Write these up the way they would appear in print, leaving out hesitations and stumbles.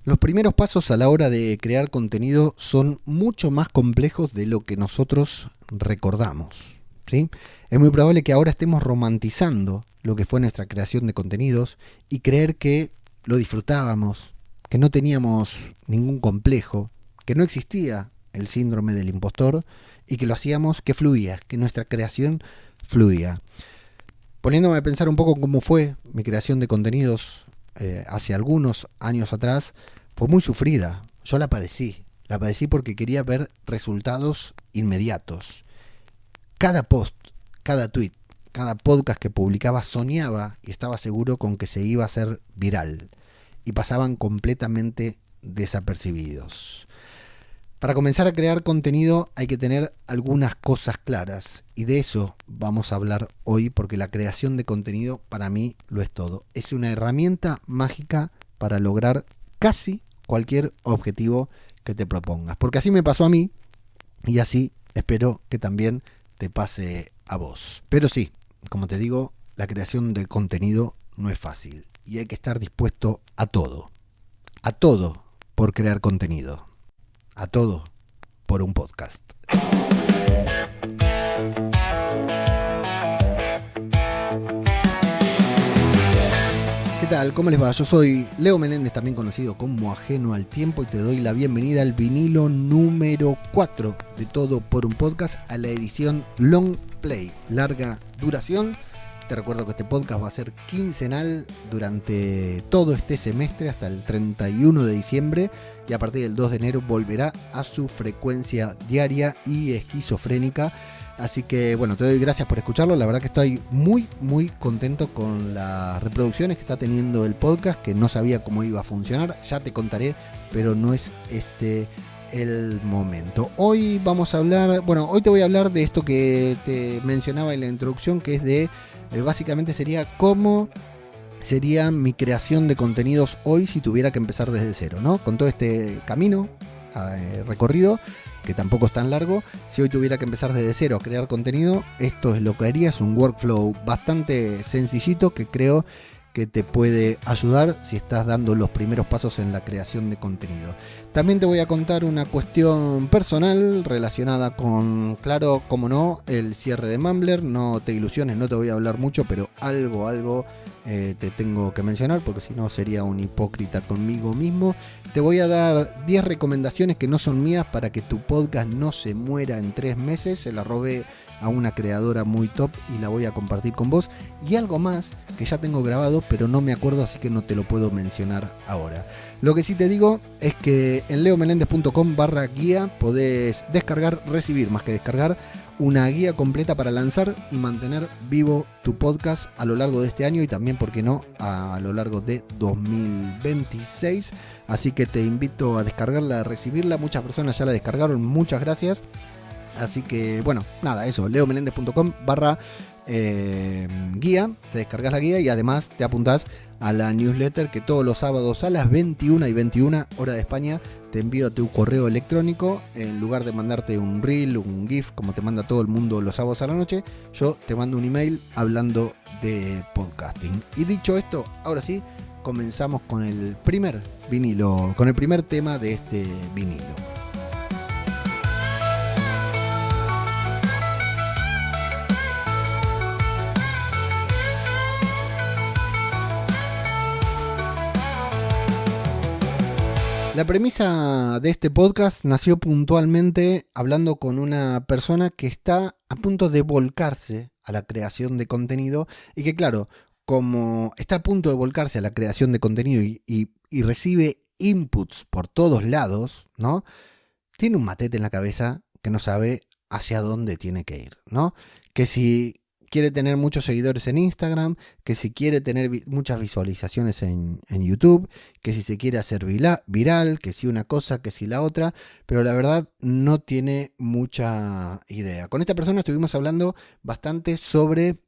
Los primeros pasos a la hora de crear contenido son mucho más complejos de lo que nosotros recordamos, ¿sí? Es muy probable que ahora estemos romantizando lo que fue nuestra creación de contenidos y creer que lo disfrutábamos, que no teníamos ningún complejo, que no existía el síndrome del impostor y que lo hacíamos, que fluía, que nuestra creación fluía. Poniéndome a pensar un poco cómo fue mi creación de contenidos hace algunos años atrás, fue muy sufrida. Yo la padecí porque quería ver resultados inmediatos. Cada post, cada tweet, cada podcast que publicaba soñaba y estaba seguro con que se iba a hacer viral y pasaban completamente desapercibidos. Para comenzar a crear contenido hay que tener algunas cosas claras y de eso vamos a hablar hoy porque la creación de contenido para mí lo es todo. Es una herramienta mágica para lograr casi cualquier objetivo que te propongas. Porque así me pasó a mí y así espero que también te pase a vos. Pero sí, como te digo, la creación de contenido no es fácil y hay que estar dispuesto a todo por crear contenido. A todo por un podcast. ¿Qué tal? ¿Cómo les va? Yo soy Leo Meléndez, también conocido como Ajeno al Tiempo, y te doy la bienvenida al vinilo número 4 de Todo por un Podcast, a la edición Long Play, larga duración. Te recuerdo que este podcast va a ser quincenal durante todo este semestre hasta el 31 de diciembre y a partir del 2 de enero volverá a su frecuencia diaria y esquizofrénica. Así que bueno, te doy gracias por escucharlo. La verdad que estoy muy contento con las reproducciones que está teniendo el podcast, que no sabía cómo iba a funcionar. Ya te contaré, pero no es este el momento. Hoy vamos a hablar, hoy te voy a hablar de esto que te mencionaba en la introducción, que es de básicamente sería cómo sería mi creación de contenidos hoy si tuviera que empezar desde cero, ¿no? Con todo este camino recorrido, que tampoco es tan largo, si hoy tuviera que empezar desde cero a crear contenido, esto es lo que haría. Es un workflow bastante sencillito que creo que te puede ayudar si estás dando los primeros pasos en la creación de contenido. También te voy a contar una cuestión personal relacionada con, claro, como no, el cierre de Mumbler. No te ilusiones, no te voy a hablar mucho, pero algo te tengo que mencionar, porque si no sería un hipócrita conmigo mismo. Te voy a dar 10 recomendaciones que no son mías para que tu podcast no se muera en 3 meses. Se la robé a una creadora muy top y la voy a compartir con vos. Y algo más que ya tengo grabado, pero no me acuerdo, así que no te lo puedo mencionar ahora. Lo que sí te digo es que en leomelendez.com/guía podés recibir más que descargar, una guía completa para lanzar y mantener vivo tu podcast a lo largo de este año y también, ¿por qué no?, a lo largo de 2026. Así que te invito a descargarla, a recibirla. Muchas personas ya la descargaron, muchas gracias. Así que bueno, nada, eso, leomelendez.com/guía, te descargas la guía y además te apuntás a la newsletter que todos los sábados a las 21:21 hora de España te envío a tu correo electrónico. En lugar de mandarte un reel, un GIF, como te manda todo el mundo los sábados a la noche, yo te mando un email hablando de podcasting. Y dicho esto, ahora sí, comenzamos con el primer vinilo, con el primer tema de este vinilo. La premisa de este podcast nació puntualmente hablando con una persona que está a punto de volcarse a la creación de contenido y que, claro, como está a punto de volcarse a la creación de contenido y recibe inputs por todos lados, ¿no? Tiene un matete en la cabeza que no sabe hacia dónde tiene que ir, ¿no? Que si quiere tener muchos seguidores en Instagram, que si quiere tener muchas visualizaciones en YouTube, que si se quiere hacer viral, que si una cosa, que si la otra, pero la verdad no tiene mucha idea. Con esta persona estuvimos hablando bastante sobre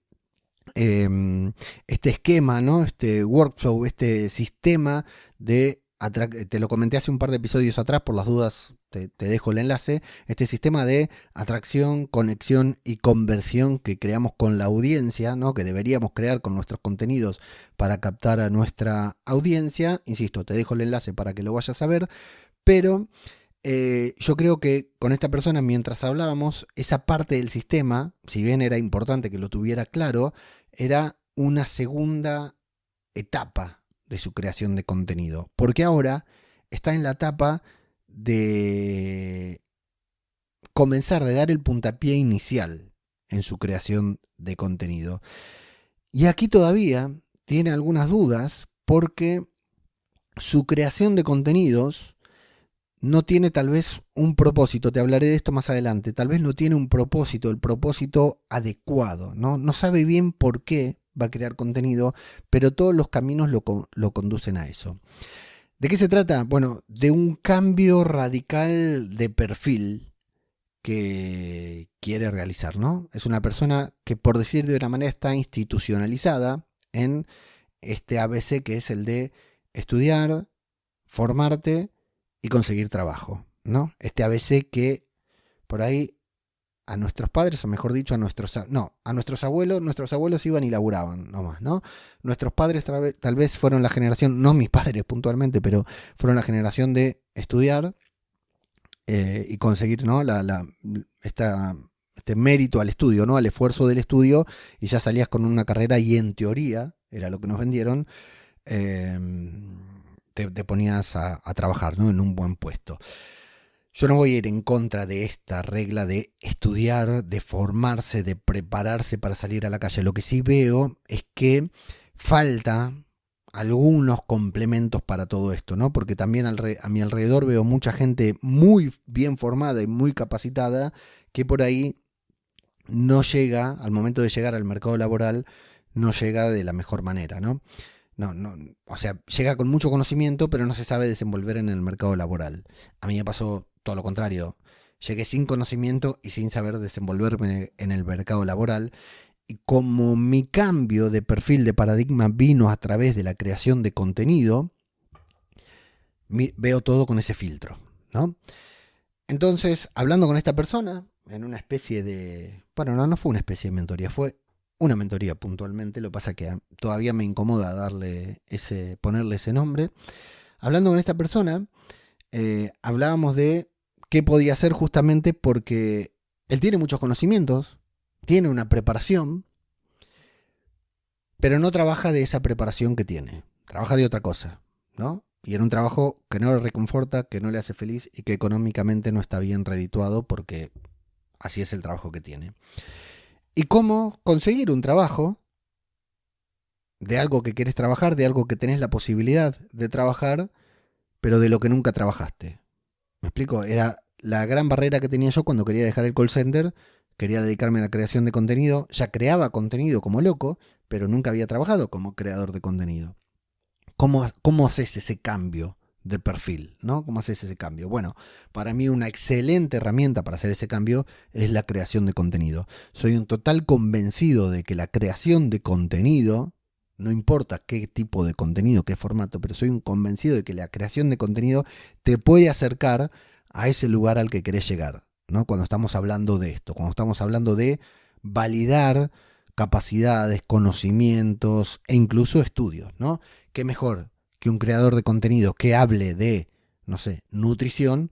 este esquema, ¿no? Este workflow, este sistema de te lo comenté hace un par de episodios atrás, por las dudas te dejo el enlace, este sistema de atracción, conexión y conversión que creamos con la audiencia, ¿no? Que deberíamos crear con nuestros contenidos para captar a nuestra audiencia. Insisto, te dejo el enlace para que lo vayas a ver, pero yo creo que con esta persona, mientras hablábamos, esa parte del sistema, si bien era importante que lo tuviera claro, era una segunda etapa de su creación de contenido, porque ahora está en la etapa de comenzar, de dar el puntapié inicial en su creación de contenido. Y aquí todavía tiene algunas dudas porque su creación de contenidos no tiene tal vez un propósito, te hablaré de esto más adelante, tal vez no tiene un propósito, el propósito adecuado, no sabe bien por qué va a crear contenido, pero todos los caminos lo conducen a eso. ¿De qué se trata? Bueno, de un cambio radical de perfil que quiere realizar, ¿no? Es una persona que, por decir de una manera, está institucionalizada en este ABC que es el de estudiar, formarte y conseguir trabajo, ¿no? Este ABC que por ahí a nuestros padres, o mejor dicho, a nuestros abuelos iban y laburaban nomás, ¿no? Nuestros padres tal vez fueron la generación, no mis padres puntualmente, pero fueron la generación de estudiar y conseguir, ¿no? Este mérito al estudio, ¿no? Al esfuerzo del estudio, y ya salías con una carrera y en teoría, era lo que nos vendieron, te ponías a trabajar, ¿no? En un buen puesto. Yo no voy a ir en contra de esta regla de estudiar, de formarse, de prepararse para salir a la calle. Lo que sí veo es que falta algunos complementos para todo esto, ¿no? Porque también a mi alrededor veo mucha gente muy bien formada y muy capacitada que por ahí no llega, al momento de llegar al mercado laboral, no llega de la mejor manera, ¿no? O sea, llega con mucho conocimiento, pero no se sabe desenvolver en el mercado laboral. A mí me pasó todo lo contrario. Llegué sin conocimiento y sin saber desenvolverme en el mercado laboral. Y como mi cambio de perfil, de paradigma, vino a través de la creación de contenido, veo todo con ese filtro, ¿no? Entonces, hablando con esta persona, en una especie de... Bueno, no fue una especie de mentoría, fue una mentoría puntualmente, lo que pasa que todavía me incomoda ponerle ese nombre. Hablando con esta persona, hablábamos de qué podía hacer justamente porque él tiene muchos conocimientos, tiene una preparación, pero no trabaja de esa preparación que tiene, trabaja de otra cosa, ¿no? Y en un trabajo que no le reconforta, que no le hace feliz y que económicamente no está bien redituado porque así es el trabajo que tiene. ¿Y cómo conseguir un trabajo de algo que querés trabajar, de algo que tenés la posibilidad de trabajar, pero de lo que nunca trabajaste? ¿Me explico? Era la gran barrera que tenía yo cuando quería dejar el call center, quería dedicarme a la creación de contenido, ya creaba contenido como loco, pero nunca había trabajado como creador de contenido. ¿Cómo haces ese cambio de perfil, ¿no? ¿Cómo haces ese cambio? Bueno, para mí una excelente herramienta para hacer ese cambio es la creación de contenido. Soy un total convencido de que la creación de contenido, no importa qué tipo de contenido, qué formato, pero soy un convencido de que la creación de contenido te puede acercar a ese lugar al que querés llegar, ¿no? Cuando estamos hablando de esto, cuando estamos hablando de validar capacidades, conocimientos e incluso estudios, ¿no? ¿Qué mejor que un creador de contenido que hable de, no sé, nutrición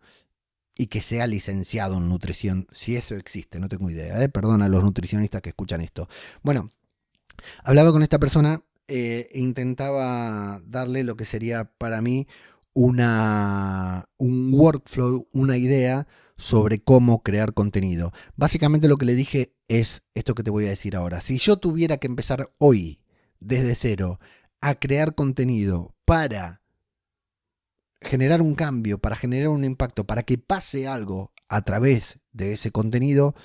y que sea licenciado en nutrición? Si eso existe, no tengo idea, Perdón a los nutricionistas que escuchan esto. Bueno, hablaba con esta persona e intentaba darle lo que sería para mí un workflow, una idea sobre cómo crear contenido. Básicamente lo que le dije es esto que te voy a decir ahora. Si yo tuviera que empezar hoy, desde cero, a crear contenido para generar un cambio, para generar un impacto, para que pase algo a través de ese contenido,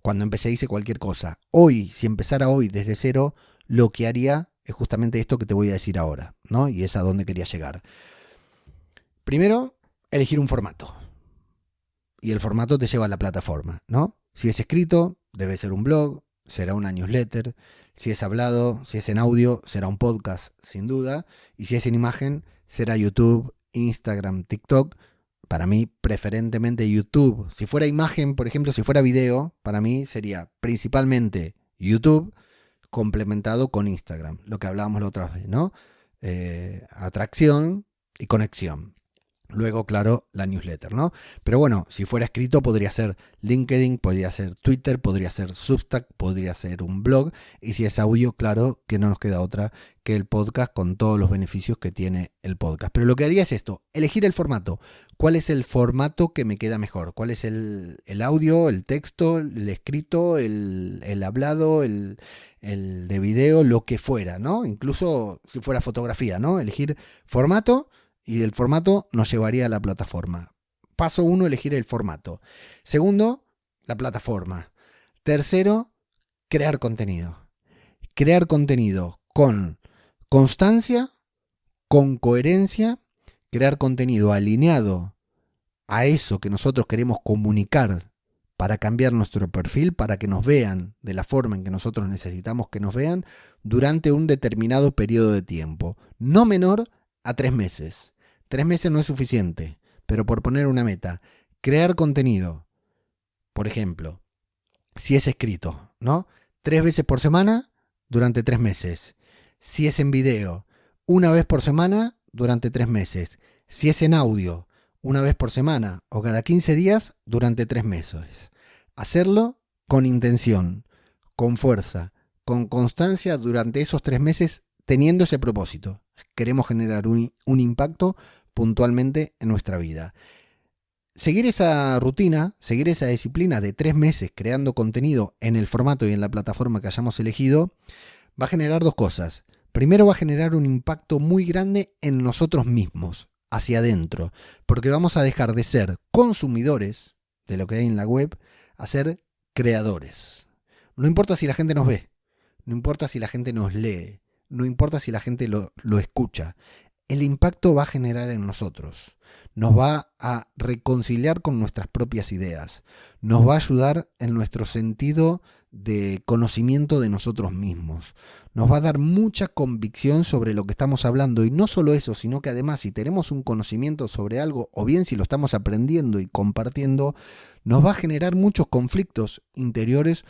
cuando empecé hice cualquier cosa. Hoy, si empezara hoy desde cero, lo que haría es justamente esto que te voy a decir ahora, ¿no? Y es a donde quería llegar. Primero, elegir un formato. Y el formato te lleva a la plataforma, ¿no? Si es escrito, debe ser un blog, será una newsletter. Si es hablado, si es en audio, será un podcast, sin duda. Y si es en imagen, será YouTube, Instagram, TikTok. Para mí, preferentemente YouTube. Si fuera imagen, por ejemplo, si fuera video, para mí sería principalmente YouTube complementado con Instagram. Lo que hablábamos la otra vez, ¿no? Atracción y conexión. Luego, claro, la newsletter, ¿no? Pero bueno, si fuera escrito podría ser LinkedIn, podría ser Twitter, podría ser Substack, podría ser un blog. Y si es audio, claro que no nos queda otra que el podcast con todos los beneficios que tiene el podcast. Pero lo que haría es esto, elegir el formato. ¿Cuál es el formato que me queda mejor? ¿Cuál es el audio, el texto, el escrito, el hablado, el de video, lo que fuera, ¿no? Incluso si fuera fotografía, ¿no? Elegir formato. Y el formato nos llevaría a la plataforma. Paso 1, elegir el formato. Segundo, la plataforma. Tercero, crear contenido. Crear contenido con constancia, con coherencia, crear contenido alineado a eso que nosotros queremos comunicar para cambiar nuestro perfil, para que nos vean de la forma en que nosotros necesitamos que nos vean durante un determinado periodo de tiempo, no menor a 3 meses. 3 meses no es suficiente, pero por poner una meta, crear contenido, por ejemplo, si es escrito, ¿no? 3 veces por semana durante 3 meses. Si es en video, 1 vez por semana durante 3 meses. Si es en audio, 1 vez por semana o cada 15 días durante 3 meses. Hacerlo con intención, con fuerza, con constancia durante esos 3 meses teniendo ese propósito. Queremos generar un impacto puntualmente en nuestra vida. Seguir esa rutina, seguir esa disciplina de 3 meses creando contenido en el formato y en la plataforma que hayamos elegido, va a generar 2 cosas. Primero, va a generar un impacto muy grande en nosotros mismos, hacia adentro, porque vamos a dejar de ser consumidores de lo que hay en la web a ser creadores. No importa si la gente nos ve, no importa si la gente nos lee, no importa si la gente lo escucha. El impacto va a generar en nosotros, nos va a reconciliar con nuestras propias ideas, nos va a ayudar en nuestro sentido de conocimiento de nosotros mismos, nos va a dar mucha convicción sobre lo que estamos hablando y no solo eso, sino que además si tenemos un conocimiento sobre algo o bien si lo estamos aprendiendo y compartiendo, nos va a generar muchos conflictos interiores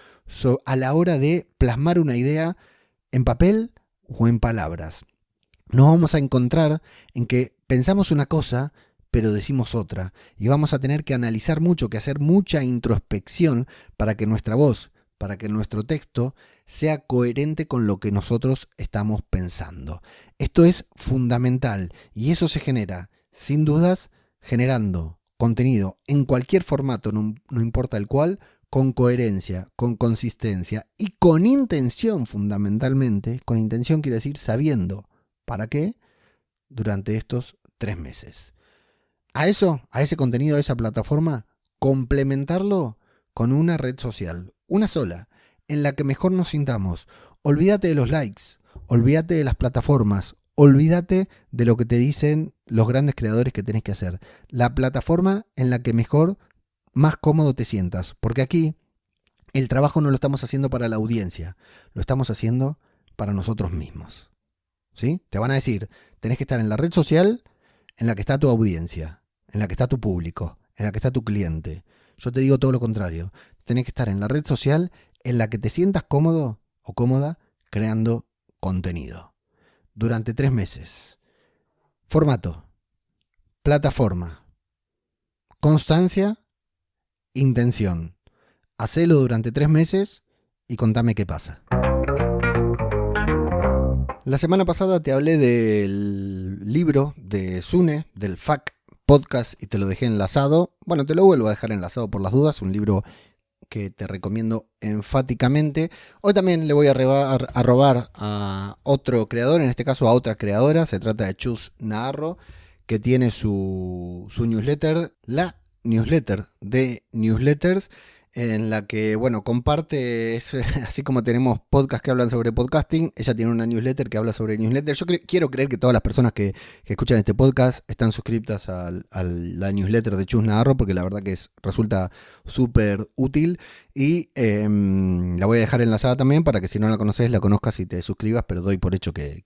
a la hora de plasmar una idea en papel o en palabras. Nos vamos a encontrar en que pensamos una cosa, pero decimos otra. Y vamos a tener que analizar mucho, que hacer mucha introspección para que nuestra voz, para que nuestro texto sea coherente con lo que nosotros estamos pensando. Esto es fundamental y eso se genera, sin dudas, generando contenido en cualquier formato, no importa el cual, con coherencia, con consistencia y con intención fundamentalmente. Con intención quiere decir sabiendo. ¿Para qué? Durante estos 3 meses. A ese contenido, a esa plataforma, complementarlo con una red social, una sola, en la que mejor nos sintamos. Olvídate de los likes, olvídate de las plataformas, olvídate de lo que te dicen los grandes creadores que tenés que hacer. La plataforma en la que mejor, más cómodo te sientas. Porque aquí el trabajo no lo estamos haciendo para la audiencia, lo estamos haciendo para nosotros mismos. ¿Sí? Te van a decir, tenés que estar en la red social en la que está tu audiencia, en la que está tu público, en la que está tu cliente. Yo te digo todo lo contrario. Tenés que estar en la red social en la que te sientas cómodo o cómoda creando contenido. Durante 3 meses. Formato, plataforma, constancia, intención. Hacelo durante 3 meses y contame qué pasa. La semana pasada te hablé del libro de Sune, del FAQ Podcast, y te lo dejé enlazado. Bueno, te lo vuelvo a dejar enlazado por las dudas, un libro que te recomiendo enfáticamente. Hoy también le voy a robar a otro creador, en este caso a otra creadora. Se trata de Chus Naharro, que tiene su newsletter, la newsletter de newsletters, en la que, bueno, comparte, así como tenemos podcasts que hablan sobre podcasting, ella tiene una newsletter que habla sobre newsletter. Yo quiero creer que todas las personas que escuchan este podcast están suscriptas a la newsletter de Chus Navarro, porque la verdad que resulta súper útil. Y la voy a dejar enlazada también para que si no la conoces, la conozcas y te suscribas, pero doy por hecho que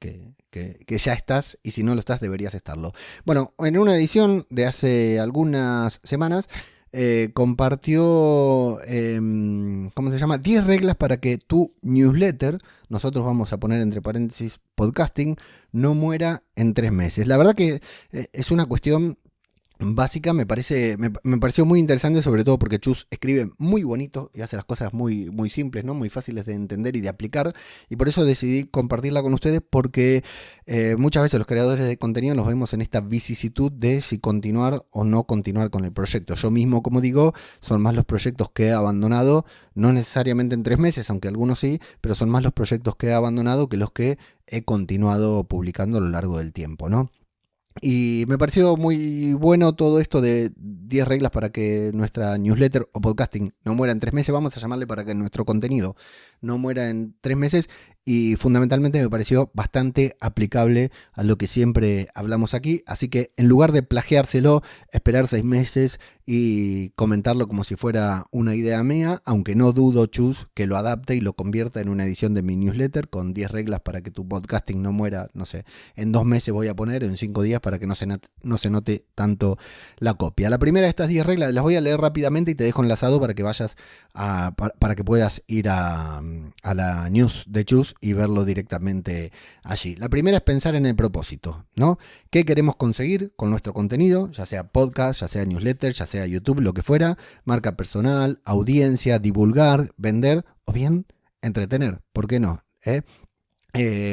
ya estás, y si no lo estás, deberías estarlo. Bueno, en una edición de hace algunas semanas, compartió, ¿cómo se llama? 10 reglas para que tu newsletter, nosotros vamos a poner entre paréntesis podcasting, no muera en 3 meses. La verdad que es una cuestión básica, me pareció muy interesante, sobre todo porque Chus escribe muy bonito y hace las cosas muy, muy simples, ¿no? Muy fáciles de entender y de aplicar, y por eso decidí compartirla con ustedes, porque muchas veces los creadores de contenido nos vemos en esta vicisitud de si continuar o no continuar con el proyecto. Yo mismo, como digo, son más los proyectos que he abandonado, no necesariamente en 3 meses, aunque algunos sí, pero son más los proyectos que he abandonado que los que he continuado publicando a lo largo del tiempo, ¿no? Y me pareció muy bueno todo esto de 10 reglas para que nuestra newsletter o podcasting no muera en 3 meses. Vamos a llamarle para que nuestro contenido no muera en 3 meses. Y fundamentalmente me pareció bastante aplicable a lo que siempre hablamos aquí. Así que en lugar de plagiárselo, esperar 6 meses y comentarlo como si fuera una idea mía, aunque no dudo, Chus, que lo adapte y lo convierta en una edición de mi newsletter con 10 reglas para que tu podcasting no muera, no sé, en 2 meses voy a poner, en 5 días, para que no se note tanto la copia. La primera de estas 10 reglas las voy a leer rápidamente y te dejo enlazado para que vayas para que puedas ir a la news de Chus y verlo directamente allí. La primera es pensar en el propósito, ¿no? ¿Qué queremos conseguir con nuestro contenido? Ya sea podcast, ya sea newsletter, ya sea YouTube, lo que fuera, marca personal, audiencia, divulgar, vender o bien entretener, ¿por qué no?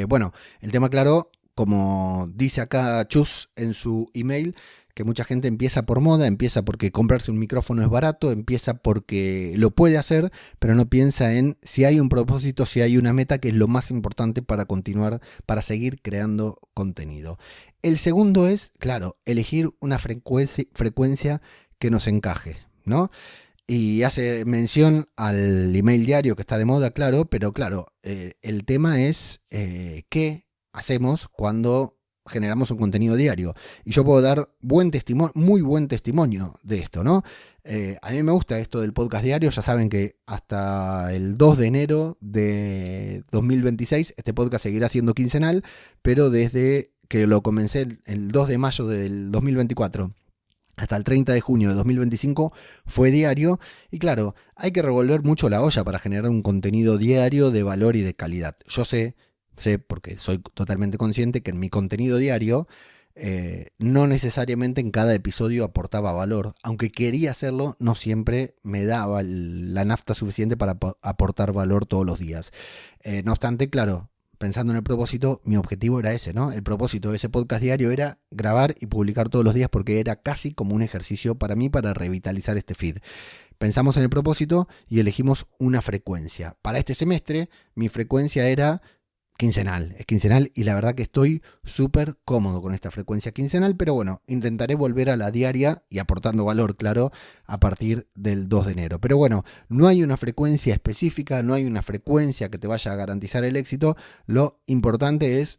Bueno, el tema claro, como dice acá Chus en su email, que mucha gente empieza por moda, empieza porque comprarse un micrófono es barato, empieza porque lo puede hacer, pero no piensa en si hay un propósito, si hay una meta, que es lo más importante para continuar, para seguir creando contenido. El segundo es, claro, elegir una frecuencia que nos encaje, ¿no? Y hace mención al email diario que está de moda, claro, pero claro, el tema es qué hacemos cuando generamos un contenido diario. Y yo puedo dar muy buen testimonio de esto, ¿no? A mí me gusta esto del podcast diario. Ya saben que hasta el 2 de enero de 2026 este podcast seguirá siendo quincenal, pero desde que lo comencé el 2 de mayo del 2024 hasta el 30 de junio de 2025 fue diario. Y claro, hay que revolver mucho la olla para generar un contenido diario de valor y de calidad. Yo sé porque soy totalmente consciente que en mi contenido diario no necesariamente en cada episodio aportaba valor. Aunque quería hacerlo, no siempre me daba la nafta suficiente para aportar valor todos los días. No obstante, claro, pensando en el propósito, mi objetivo era ese, ¿no? El propósito de ese podcast diario era grabar y publicar todos los días, porque era casi como un ejercicio para mí para revitalizar este feed. Pensamos en el propósito y elegimos una frecuencia. Para este semestre, mi frecuencia era es quincenal, y la verdad que estoy súper cómodo con esta frecuencia quincenal, pero bueno, intentaré volver a la diaria y aportando valor, claro, a partir del 2 de enero. Pero bueno, no hay una frecuencia específica, no hay una frecuencia que te vaya a garantizar el éxito. Lo importante es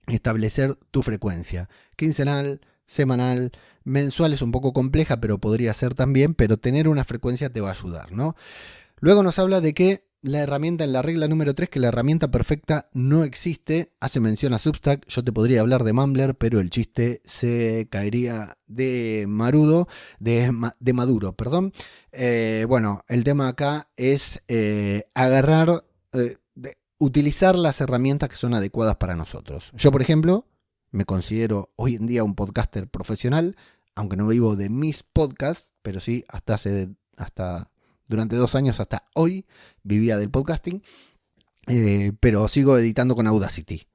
establecer tu frecuencia. Quincenal, semanal, mensual es un poco compleja, pero podría ser también, pero tener una frecuencia te va a ayudar, ¿no? Luego nos habla de que la herramienta, en la regla número 3, que la herramienta perfecta no existe. Hace mención a Substack. Yo te podría hablar de Mumbler, pero el chiste se caería de maduro, perdón. Bueno, el tema acá es utilizar las herramientas que son adecuadas para nosotros. Yo, por ejemplo, me considero hoy en día un podcaster profesional, aunque no vivo de mis podcasts, pero sí durante 2 años hasta hoy vivía del podcasting, pero sigo editando con Audacity.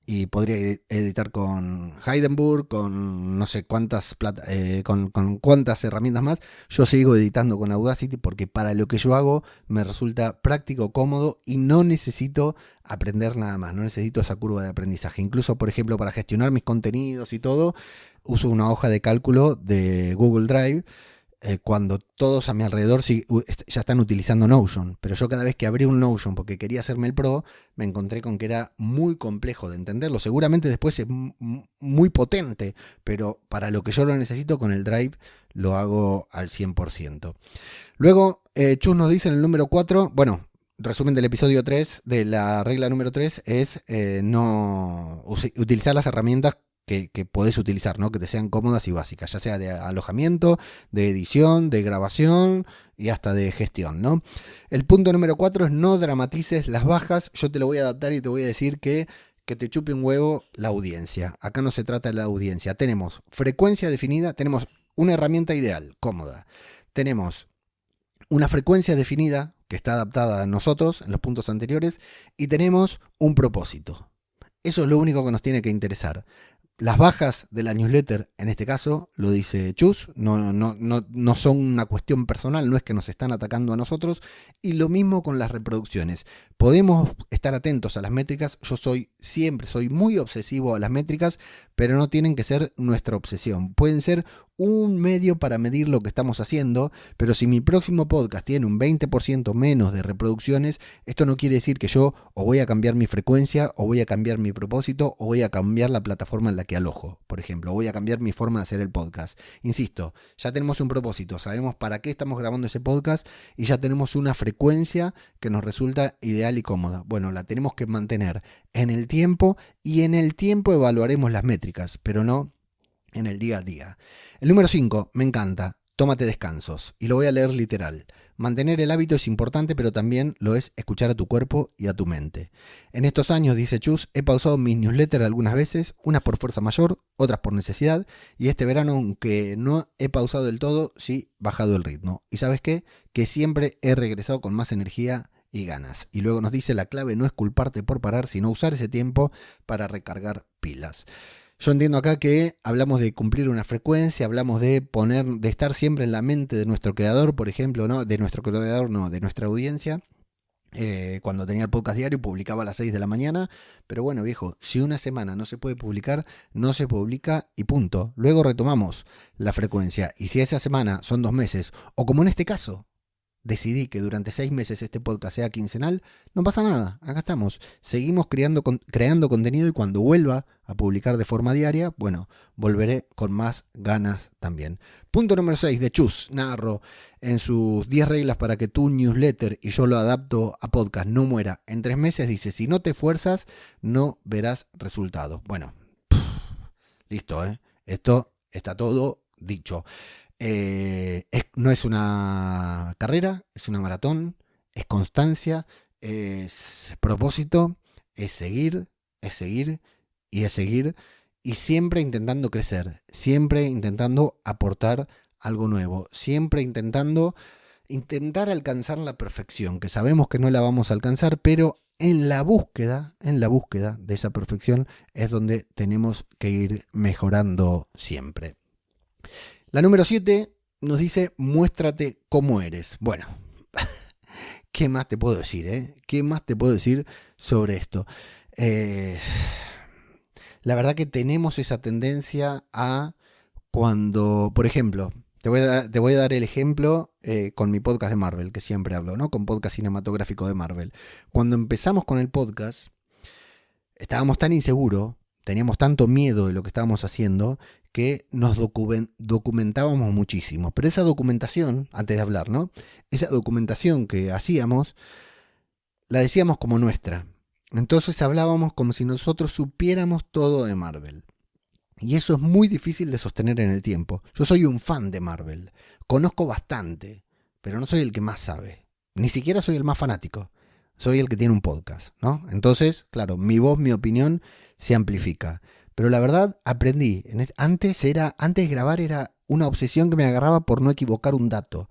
Y podría editar con Heidenburg, con no sé cuántas con cuántas herramientas más. Yo sigo editando con Audacity porque para lo que yo hago me resulta práctico, cómodo y no necesito aprender nada más. No necesito esa curva de aprendizaje. Incluso, por ejemplo, para gestionar mis contenidos y todo, uso una hoja de cálculo de Google Drive. cuando todos a mi alrededor ya están utilizando Notion. Pero yo cada vez que abrí un Notion porque quería hacerme el Pro, me encontré con que era muy complejo de entenderlo. Seguramente después es muy potente, pero para lo que yo lo necesito con el Drive lo hago al 100%. Luego, Chus nos dice en el número 4, bueno, resumen del episodio 3, de la regla número 3, es no utilizar las herramientas que podés utilizar, ¿no? Que te sean cómodas y básicas, ya sea de alojamiento, de edición, de grabación y hasta de gestión, ¿no? El punto número 4 es no dramatices las bajas. Yo te lo voy a adaptar y te voy a decir que te chupe un huevo la audiencia. Acá no se trata de la audiencia. Tenemos frecuencia definida, tenemos una herramienta ideal, cómoda. Tenemos una frecuencia definida que está adaptada a nosotros en los puntos anteriores y tenemos un propósito. Eso es lo único que nos tiene que interesar. Las bajas de la newsletter, en este caso, lo dice Chus, no son una cuestión personal, no es que nos están atacando a nosotros. Y lo mismo con las reproducciones. Podemos estar atentos a las métricas. Yo siempre soy muy obsesivo a las métricas, pero no tienen que ser nuestra obsesión. Pueden ser un medio para medir lo que estamos haciendo, pero si mi próximo podcast tiene un 20% menos de reproducciones, esto no quiere decir que yo o voy a cambiar mi frecuencia, o voy a cambiar mi propósito, o voy a cambiar la plataforma en la que alojo, por ejemplo, o voy a cambiar mi forma de hacer el podcast. Insisto, ya tenemos un propósito, sabemos para qué estamos grabando ese podcast y ya tenemos una frecuencia que nos resulta ideal y cómoda. Bueno, la tenemos que mantener en el tiempo y en el tiempo evaluaremos las métricas, pero no en el día a día. El número 5, me encanta, tómate descansos, y lo voy a leer literal. Mantener el hábito es importante, pero también lo es escuchar a tu cuerpo y a tu mente. En estos años, dice Chus, he pausado mis newsletters algunas veces, unas por fuerza mayor, otras por necesidad, y este verano, aunque no he pausado del todo, sí bajado el ritmo. ¿Y sabes qué? Que siempre he regresado con más energía y ganas. Y luego nos dice, la clave no es culparte por parar, sino usar ese tiempo para recargar pilas. Yo entiendo acá que hablamos de cumplir una frecuencia, hablamos de estar siempre en la mente de nuestro creador, por ejemplo, ¿no? De nuestro creador, no, de nuestra audiencia. Cuando tenía el podcast diario publicaba a las 6 de la mañana, pero bueno, viejo, si una semana no se puede publicar, no se publica y punto. Luego retomamos la frecuencia, y si esa semana son 2 meses, o como en este caso, decidí que durante 6 meses este podcast sea quincenal, no pasa nada, acá estamos, seguimos creando contenido, y cuando vuelva a publicar de forma diaria, bueno, volveré con más ganas también. Punto número 6 de Chus Narro, en sus 10 reglas para que tu newsletter, y yo lo adapto a podcast, no muera en 3 meses, dice, si no te esfuerzas, no verás resultados. Bueno, listo, esto está todo dicho. No es una carrera, es una maratón, es constancia, es propósito, es seguir y es seguir, y siempre intentando crecer, siempre intentando aportar algo nuevo, siempre intentar alcanzar la perfección, que sabemos que no la vamos a alcanzar, pero en la búsqueda de esa perfección es donde tenemos que ir mejorando siempre. La número 7 nos dice, muéstrate cómo eres. Bueno, ¿qué más te puedo decir? ¿Qué más te puedo decir sobre esto? La verdad que tenemos esa tendencia a cuando, por ejemplo, te voy a dar el ejemplo con mi podcast de Marvel, que siempre hablo, ¿no? Con podcast cinematográfico de Marvel. Cuando empezamos con el podcast, estábamos tan inseguros, teníamos tanto miedo de lo que estábamos haciendo, que nos documentábamos muchísimo. Pero esa documentación, antes de hablar, ¿no? Esa documentación que hacíamos, la decíamos como nuestra. Entonces hablábamos como si nosotros supiéramos todo de Marvel. Y eso es muy difícil de sostener en el tiempo. Yo soy un fan de Marvel. Conozco bastante, pero no soy el que más sabe. Ni siquiera soy el más fanático. Soy el que tiene un podcast, ¿no? Entonces, claro, mi voz, mi opinión se amplifica. Pero la verdad, aprendí. Antes de grabar era una obsesión que me agarraba por no equivocar un dato,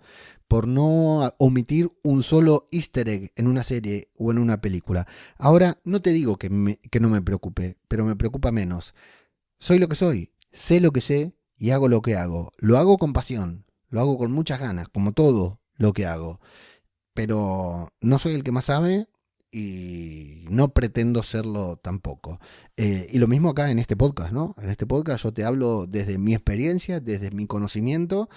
por no omitir un solo easter egg en una serie o en una película. Ahora, no te digo que no me preocupe, pero me preocupa menos. Soy lo que soy, sé lo que sé y hago lo que hago. Lo hago con pasión, lo hago con muchas ganas, como todo lo que hago. Pero no soy el que más sabe y no pretendo serlo tampoco. Y lo mismo acá en este podcast, ¿no? En este podcast yo te hablo desde mi experiencia, desde mi conocimiento,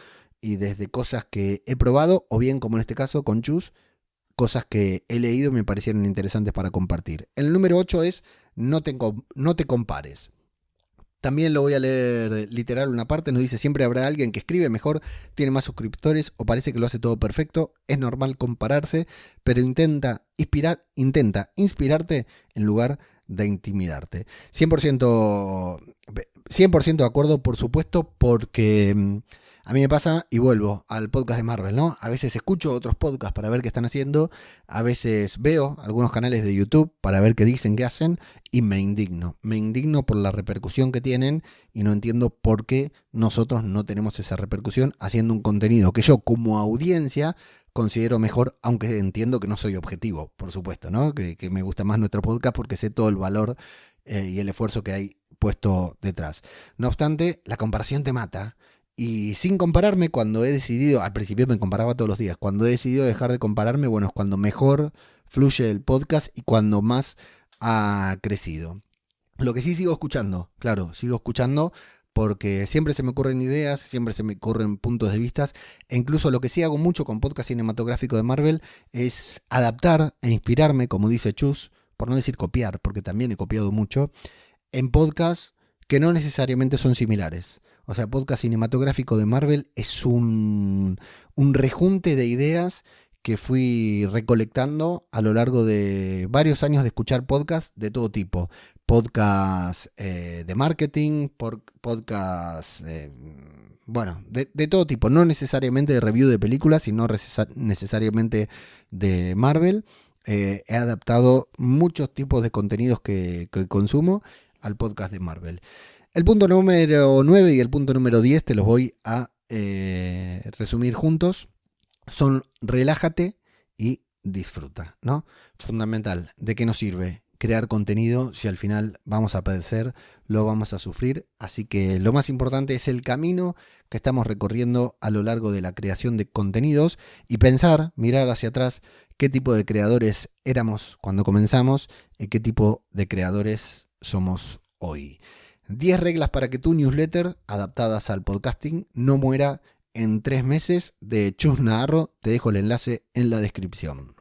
y desde cosas que he probado, o bien como en este caso con Chus, cosas que he leído y me parecieron interesantes para compartir. El número 8 es no te compares. También lo voy a leer literal una parte, nos dice: siempre habrá alguien que escribe mejor, tiene más suscriptores o parece que lo hace todo perfecto. Es normal compararse, pero intenta inspirarte en lugar de intimidarte. 100%, 100% de acuerdo, por supuesto, porque a mí me pasa, y vuelvo al podcast de Marvel, ¿no? A veces escucho otros podcasts para ver qué están haciendo, a veces veo algunos canales de YouTube para ver qué dicen, qué hacen, y me indigno. Me indigno por la repercusión que tienen y no entiendo por qué nosotros no tenemos esa repercusión haciendo un contenido que yo como audiencia considero mejor, aunque entiendo que no soy objetivo, por supuesto, ¿no? Que me gusta más nuestro podcast porque sé todo el valor y el esfuerzo que hay puesto detrás. No obstante, la comparación te mata. Y sin compararme, cuando he decidido, al principio me comparaba todos los días, cuando he decidido dejar de compararme, bueno, es cuando mejor fluye el podcast y cuando más ha crecido. Lo que sí sigo escuchando, claro, sigo escuchando porque siempre se me ocurren ideas, siempre se me ocurren puntos de vista, e incluso lo que sí hago mucho con podcast cinematográfico de Marvel es adaptar e inspirarme, como dice Chus, por no decir copiar, porque también he copiado mucho, en podcasts que no necesariamente son similares. O sea, podcast cinematográfico de Marvel es un rejunte de ideas que fui recolectando a lo largo de varios años de escuchar podcasts de todo tipo. Podcasts de marketing, podcasts, bueno, de todo tipo. No necesariamente de review de películas, sino necesariamente de Marvel. He adaptado muchos tipos de contenidos que consumo al podcast de Marvel. El punto número 9 y el punto número 10 te los voy a resumir juntos. Son relájate y disfruta, ¿no? Fundamental. ¿De qué nos sirve crear contenido si al final vamos a padecer, lo vamos a sufrir? Así que lo más importante es el camino que estamos recorriendo a lo largo de la creación de contenidos y pensar, mirar hacia atrás qué tipo de creadores éramos cuando comenzamos y qué tipo de creadores somos hoy. 10 reglas para que tu newsletter, adaptadas al podcasting, no muera en 3 meses, de Chus Naharro. Te dejo el enlace en la descripción.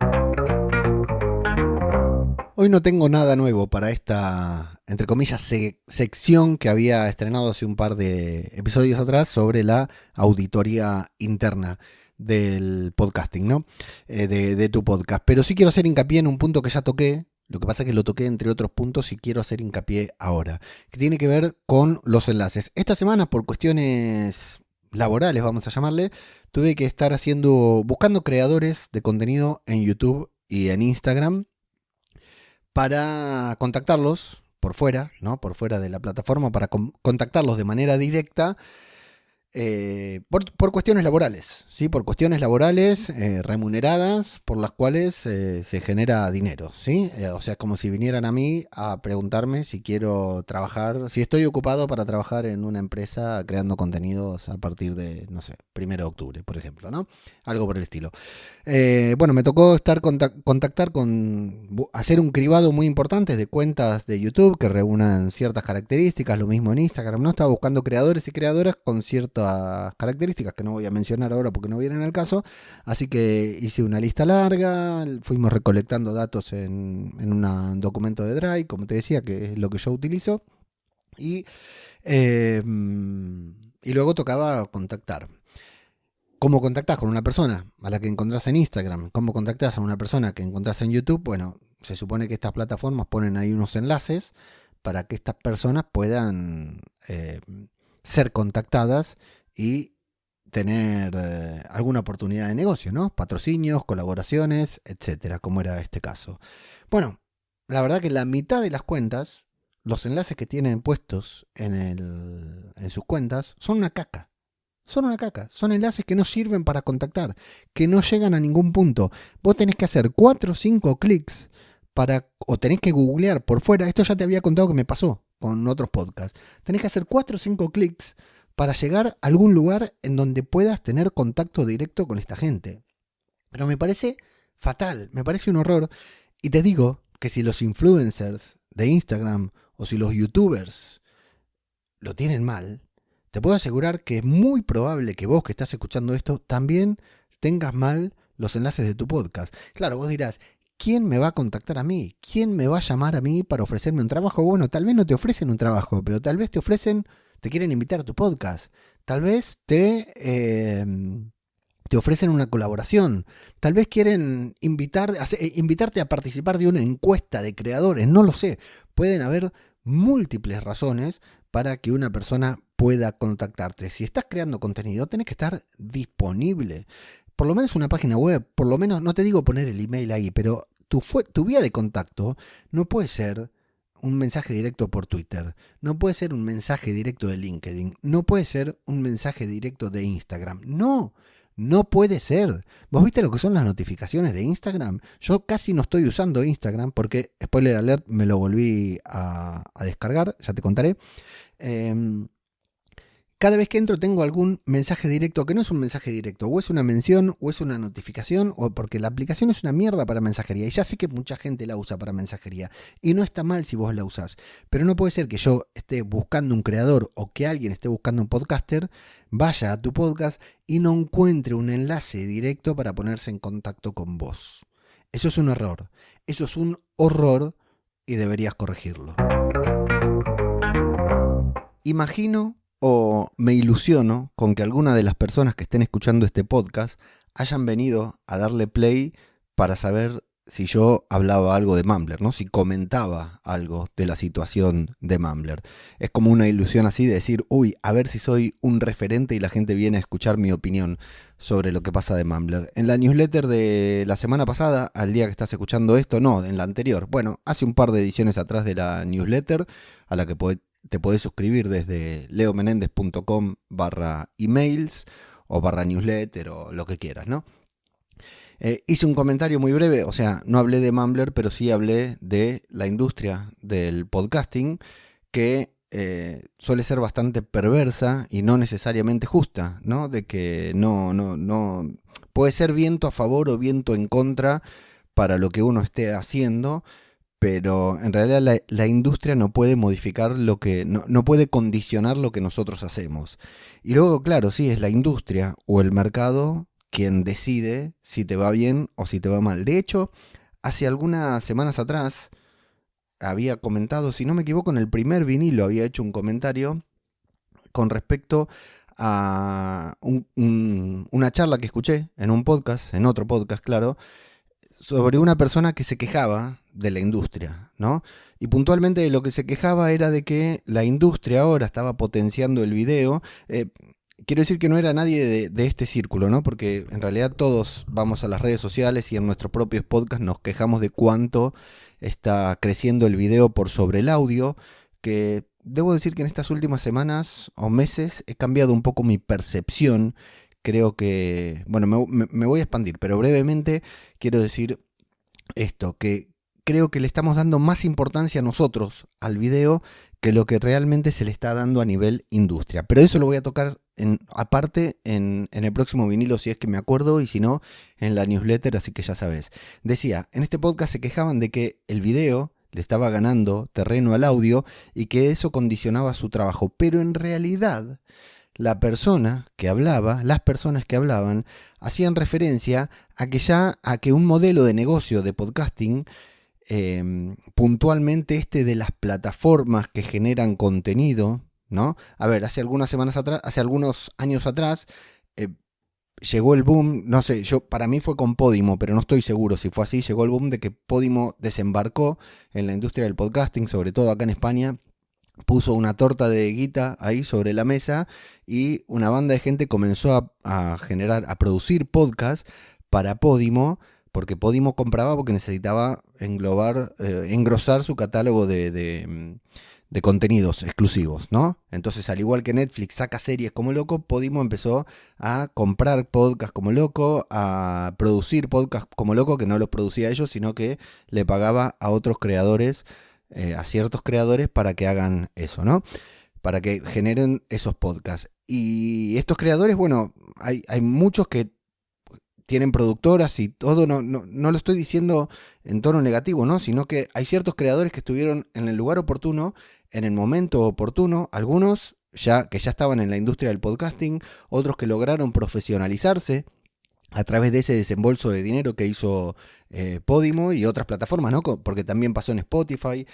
Hoy no tengo nada nuevo para esta, entre comillas, sección que había estrenado hace un par de episodios atrás sobre la auditoría interna del podcasting, ¿no? De tu podcast. Pero sí quiero hacer hincapié en un punto que ya toqué. Lo que pasa es que lo toqué entre otros puntos y quiero hacer hincapié ahora, que tiene que ver con los enlaces. Esta semana, por cuestiones laborales, vamos a llamarle, tuve que estar buscando creadores de contenido en YouTube y en Instagram para contactarlos por fuera, ¿no? Por fuera de la plataforma, para contactarlos de manera directa. Por cuestiones laborales, ¿sí? Por cuestiones laborales remuneradas, por las cuales se genera dinero, ¿sí? O sea, como si vinieran a mí a preguntarme si quiero trabajar, si estoy ocupado para trabajar en una empresa creando contenidos a partir de, no sé, 1 de octubre, por ejemplo, ¿no? Algo por el estilo. Bueno, me tocó contactar hacer un cribado muy importante de cuentas de YouTube que reúnan ciertas características, lo mismo en Instagram, ¿no? Estaba buscando creadores y creadoras con ciertas características que no voy a mencionar ahora porque no vienen al caso, así que hice una lista larga, fuimos recolectando datos en un documento de Drive, como te decía, que es lo que yo utilizo, y luego tocaba contactar. ¿Cómo contactás con una persona a la que encontrás en Instagram? ¿Cómo contactás a una persona que encontrás en YouTube? Bueno, se supone que estas plataformas ponen ahí unos enlaces para que estas personas puedan ser contactadas y tener alguna oportunidad de negocio, ¿no? Patrocinios, colaboraciones, etcétera, como era este caso. Bueno, la verdad que la mitad de las cuentas, los enlaces que tienen puestos en sus cuentas, son una caca. Son una caca, son enlaces que no sirven para contactar, que no llegan a ningún punto. Vos tenés que hacer 4 o 5 clics o tenés que googlear por fuera. Esto ya te había contado que me pasó con otros podcasts. Tenés que hacer 4 o 5 clics para llegar a algún lugar en donde puedas tener contacto directo con esta gente. Pero me parece fatal, me parece un horror. Y te digo que si los influencers de Instagram o si los youtubers lo tienen mal, te puedo asegurar que es muy probable que vos que estás escuchando esto también tengas mal los enlaces de tu podcast. Claro, vos dirás, ¿quién me va a contactar a mí? ¿Quién me va a llamar a mí para ofrecerme un trabajo? Bueno, tal vez no te ofrecen un trabajo, pero tal vez te quieren invitar a tu podcast. Tal vez te ofrecen una colaboración. Tal vez quieren invitarte a participar de una encuesta de creadores. No lo sé. Pueden haber múltiples razones para que una persona pueda contactarte. Si estás creando contenido, tenés que estar disponible. Por lo menos una página web, por lo menos, no te digo poner el email ahí, pero tu vía de contacto no puede ser un mensaje directo por Twitter, no puede ser un mensaje directo de LinkedIn, no puede ser un mensaje directo de Instagram. No puede ser. ¿Vos viste lo que son las notificaciones de Instagram? Yo casi no estoy usando Instagram porque, spoiler alert, me lo volví a descargar, ya te contaré. Cada vez que entro tengo algún mensaje directo que no es un mensaje directo, o es una mención, o es una notificación, o porque la aplicación es una mierda para mensajería. Y ya sé que mucha gente la usa para mensajería. Y no está mal si vos la usás. Pero no puede ser que yo esté buscando un creador o que alguien esté buscando un podcaster, vaya a tu podcast y no encuentre un enlace directo para ponerse en contacto con vos. Eso es un error. Eso es un horror y deberías corregirlo. Imagino o me ilusiono con que alguna de las personas que estén escuchando este podcast hayan venido a darle play para saber si yo hablaba algo de Mumbler, ¿no? Si comentaba algo de la situación de Mumbler. Es como una ilusión así de decir, uy, a ver si soy un referente y la gente viene a escuchar mi opinión sobre lo que pasa de Mumbler. En la newsletter de la semana pasada, al día que estás escuchando esto, no, en la anterior. Bueno, hace un par de ediciones atrás de la newsletter, a la que te podés suscribir desde leomenendez.com/emails o /newsletter o lo que quieras, ¿no? Hice un comentario muy breve, o sea, no hablé de Mumbler, pero sí hablé de la industria del podcasting que suele ser bastante perversa y no necesariamente justa, ¿no? De que no puede ser viento a favor o viento en contra para lo que uno esté haciendo. Pero en realidad la industria no puede modificar no puede condicionar lo que nosotros hacemos. Y luego, claro, sí, es la industria o el mercado quien decide si te va bien o si te va mal. De hecho, hace algunas semanas atrás había comentado, si no me equivoco, en el primer vinilo había hecho un comentario con respecto a una charla que escuché en un podcast, en otro podcast, claro, sobre una persona que se quejaba de la industria, ¿no? Y puntualmente de lo que se quejaba era de que la industria ahora estaba potenciando el video. Quiero decir que no era nadie de este círculo, ¿no? Porque en realidad todos vamos a las redes sociales y en nuestros propios podcasts nos quejamos de cuánto está creciendo el video por sobre el audio, que debo decir que en estas últimas semanas o meses he cambiado un poco mi percepción. Creo que, bueno, me voy a expandir, pero brevemente quiero decir esto, que creo que le estamos dando más importancia a nosotros, al video, que lo que realmente se le está dando a nivel industria. Pero eso lo voy a tocar aparte en el próximo vinilo, si es que me acuerdo, y si no, en la newsletter, así que ya sabes. Decía, en este podcast se quejaban de que el video le estaba ganando terreno al audio y que eso condicionaba su trabajo, pero en realidad las personas que hablaban, hacían referencia a que un modelo de negocio de podcasting, puntualmente de las plataformas que generan contenido, ¿no? A ver, hace algunos años atrás, llegó el boom, no sé, para mí fue con Podimo, pero no estoy seguro si fue así, llegó el boom de que Podimo desembarcó en la industria del podcasting, sobre todo acá en España. Puso una torta de guita ahí sobre la mesa y una banda de gente comenzó a producir podcasts para Podimo, porque Podimo compraba porque necesitaba engrosar su catálogo de contenidos exclusivos, ¿no? Entonces, al igual que Netflix saca series como loco, Podimo empezó a comprar podcasts como loco, a producir podcasts como loco, que no los producía ellos, sino que le pagaba a otros creadores, a ciertos creadores para que hagan eso, ¿no? Para que generen esos podcasts. Y estos creadores, bueno, hay muchos que tienen productoras y todo, no lo estoy diciendo en tono negativo, ¿no? Sino que hay ciertos creadores que estuvieron en el lugar oportuno, en el momento oportuno, algunos que ya estaban en la industria del podcasting, otros que lograron profesionalizarse a través de ese desembolso de dinero que hizo Podimo y otras plataformas, ¿no? Porque también pasó en Spotify.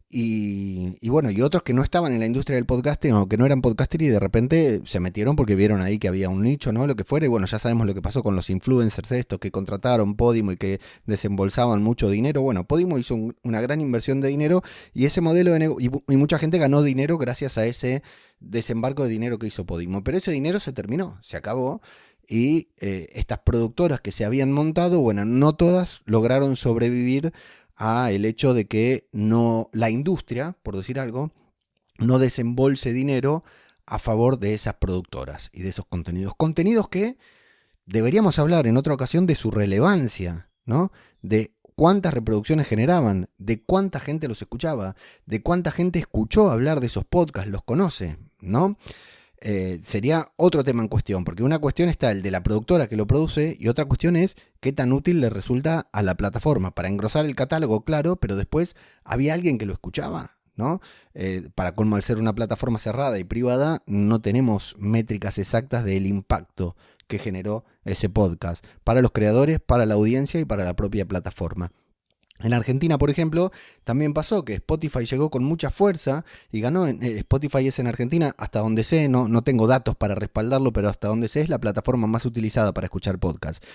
Y bueno, y otros que no estaban en la industria del podcasting o que no eran podcasters y de repente se metieron porque vieron ahí que había un nicho, ¿no? Lo que fuera. Y bueno, ya sabemos lo que pasó con los influencers estos que contrataron Podimo y que desembolsaban mucho dinero. Bueno, Podimo hizo una gran inversión de dinero y ese modelo de negocio, y mucha gente ganó dinero gracias a ese desembarco de dinero que hizo Podimo. Pero ese dinero se terminó, se acabó. Y estas productoras que se habían montado, bueno, no todas lograron sobrevivir a el hecho de que no la industria, por decir algo, no desembolse dinero a favor de esas productoras y de esos contenidos. Contenidos que deberíamos hablar en otra ocasión de su relevancia, ¿no? De cuántas reproducciones generaban, de cuánta gente los escuchaba, de cuánta gente escuchó hablar de esos podcasts, los conoce, ¿no? Sería otro tema en cuestión, porque una cuestión está el de la productora que lo produce y otra cuestión es qué tan útil le resulta a la plataforma para engrosar el catálogo, claro, pero después había alguien que lo escuchaba, ¿no? Para colmo, al ser una plataforma cerrada y privada, no tenemos métricas exactas del impacto que generó ese podcast para los creadores, para la audiencia y para la propia plataforma. En Argentina, por ejemplo, también pasó que Spotify llegó con mucha fuerza y ganó. Spotify es en Argentina, hasta donde sé, no tengo datos para respaldarlo, pero hasta donde sé es la plataforma más utilizada para escuchar podcasts.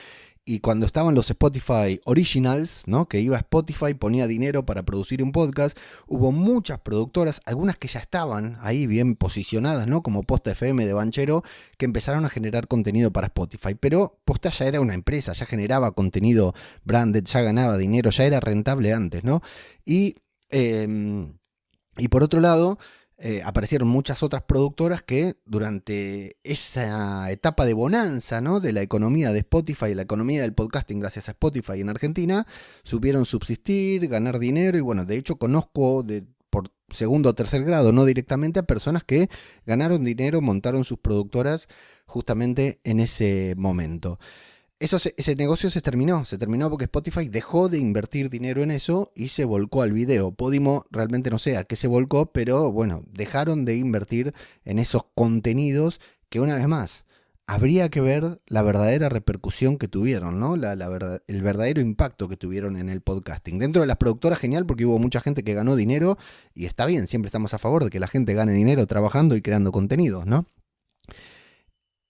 Y cuando estaban los Spotify Originals, ¿no? Que iba a Spotify, ponía dinero para producir un podcast, hubo muchas productoras, algunas que ya estaban ahí bien posicionadas, ¿no? Como Posta FM de Banchero, que empezaron a generar contenido para Spotify. Pero Posta ya era una empresa, ya generaba contenido branded, ya ganaba dinero, ya era rentable antes, ¿no? Y por otro lado, aparecieron muchas otras productoras que durante esa etapa de bonanza, ¿no? De la economía de Spotify, la economía del podcasting gracias a Spotify en Argentina, supieron subsistir, ganar dinero y bueno, de hecho conozco por segundo o tercer grado, no directamente, a personas que ganaron dinero, montaron sus productoras justamente en ese momento. Ese negocio se terminó porque Spotify dejó de invertir dinero en eso y se volcó al video. Podimo realmente no sé a qué se volcó, pero bueno, dejaron de invertir en esos contenidos que, una vez más, habría que ver la verdadera repercusión que tuvieron, ¿no? El verdadero impacto que tuvieron en el podcasting. Dentro de las productoras, genial, porque hubo mucha gente que ganó dinero y está bien, siempre estamos a favor de que la gente gane dinero trabajando y creando contenidos, ¿no?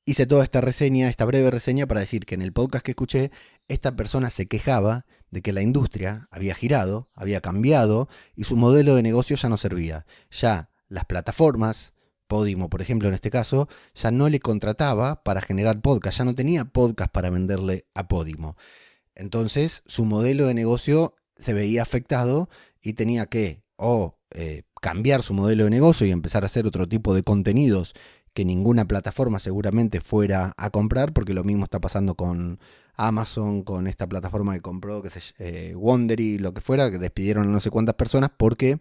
Hice toda esta breve reseña para decir que en el podcast que escuché, esta persona se quejaba de que la industria había girado, había cambiado y su modelo de negocio ya no servía. Ya las plataformas, Podimo por ejemplo en este caso, ya no le contrataba para generar podcast, ya no tenía podcast para venderle a Podimo. Entonces su modelo de negocio se veía afectado y tenía que cambiar su modelo de negocio y empezar a hacer otro tipo de contenidos que ninguna plataforma seguramente fuera a comprar, porque lo mismo está pasando con Amazon, con esta plataforma que compró, que se Wondery, lo que fuera, que despidieron a no sé cuántas personas porque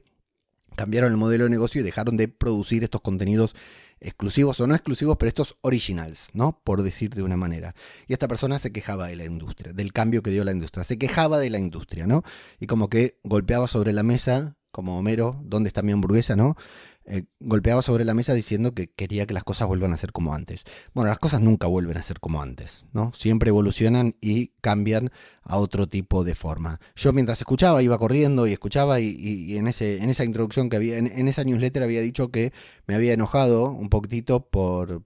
cambiaron el modelo de negocio y dejaron de producir estos contenidos exclusivos o no exclusivos, pero estos originals, ¿no? Por decir de una manera. Y esta persona se quejaba de la industria, del cambio que dio la industria, se quejaba de la industria, ¿no? Y como que golpeaba sobre la mesa, como Homero, ¿dónde está mi hamburguesa, no? Golpeaba sobre la mesa diciendo que quería que las cosas vuelvan a ser como antes. Bueno, las cosas nunca vuelven a ser como antes, ¿no? Siempre evolucionan y cambian a otro tipo de forma. Yo mientras escuchaba, iba corriendo y escuchaba y en esa introducción que había, en esa newsletter había dicho que me había enojado un poquitito por